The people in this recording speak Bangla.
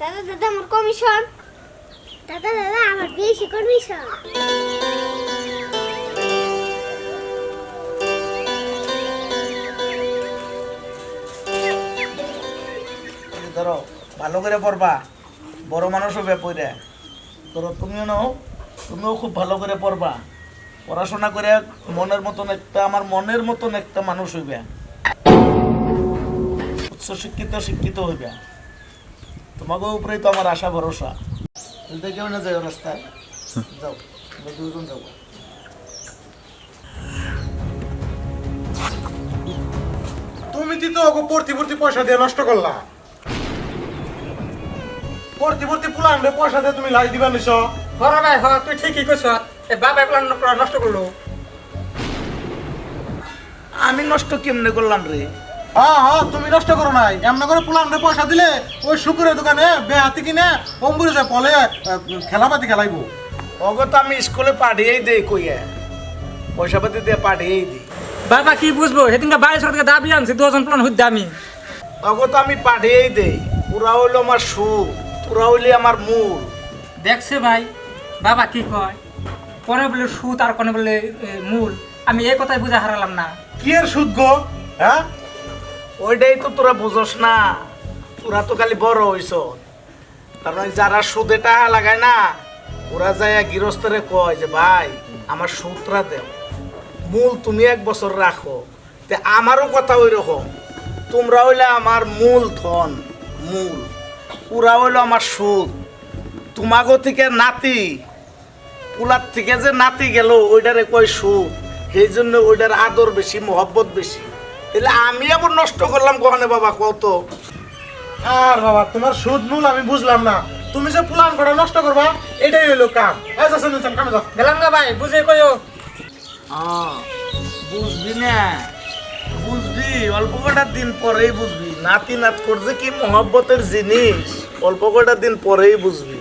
দাদা দাদা আমার কমিশন। দাদা দাদা আমার বেশি কমিশন। ধরো ভালো করে পড়বা, বড় মানুষ হবে পড়ে। ধরো তুমিও খুব ভালো করে পড়বা, পড়াশোনা করে মনের মতন একটা আমার মনের মতন একটা মানুষ হইবে, উচ্চ শিক্ষিত হইবে। তোমাকে উপরেই তো আমার আশা ভরসা। কেউ না যাও রাস্তায়, যাও দুজন যাবো। তুমি তো ওকে পড়তি পয়সা দিয়ে নষ্ট করলা। পড়তি পুলান রে পয়সা দিয়ে তুমি লাই দিবা নিছ। হরে ভাই হ, তুই ঠিকই কইছ। এই বাবা প্ল্যান নষ্ট করলো। আমি নষ্ট কেমনে করলাম রে? হ্যাঁ তুমি নষ্ট করো নাই। এমন করে পুলান রে পয়সা দিলে ওই শুকুরের দোকানে বেহাতি কিনে অম্বুরে যায় পলে খেলাপাতি খেলাইবো। ওকে তো আমি স্কুলে পাঠিয়েই দেই, কইয়া পয়সা পাতি দিয়ে পাঠিয়েই দিই। বাবা কি বুঝবো, সেদিনকে বাইরে সরকার থেকে দাবি আনছি 2জন প্ল্যান হইতে আমি। ওকে তো আমি পাঠিয়েই দেই। পুরা হইলো আমার সুখ, পুরা হইলে আমার মূল। দেখছে ভাই বাবা কি কয়, কোনে বলে সুদ আর কোনে বলে মূল। আমি এই কথাই বুঝা হারালাম না। কি এর সুদ গো? হ্যাঁ ওইটাই তো তোরা বুঝস না, তোরা তো খালি বড় হইছ। কারণ যারা সুদে টাকা লাগায় না, ওরা যায় গৃহস্থরে কয় যে ভাই আমার সুদটা দেও, মূল তুমি 1 বছর রাখো। তে আমারও কথা ওই রকম, তোমরা হইলে আমার মূল ধন, মূল ওরা হইলো আমার সুদ। তোমাগো থেকে নাতি, পুলার থেকে যে নাতি গেল ওইটারে কয় সুদ। সেই জন্য ওইটার আদর বেশি, মহব্বত বেশি। তাহলে আমি আবার নষ্ট করলাম কখনো বাবা, কত? আর বাবা তোমার সুদ মূল আমি বুঝলাম না। তুমি যে প্ল্যান করে নষ্ট করবা এটাই হইলো কাম। এই যাচ্ছেন কামে যাও। গেলাম না ভাই, বুঝে কইও। বুঝবি না, বুঝবি অল্প কটা দিন পরেই বুঝবি। নাতি নাত করছে কি মহব্বতের জিনিস, অল্প কটা দিন পরেই বুঝবি।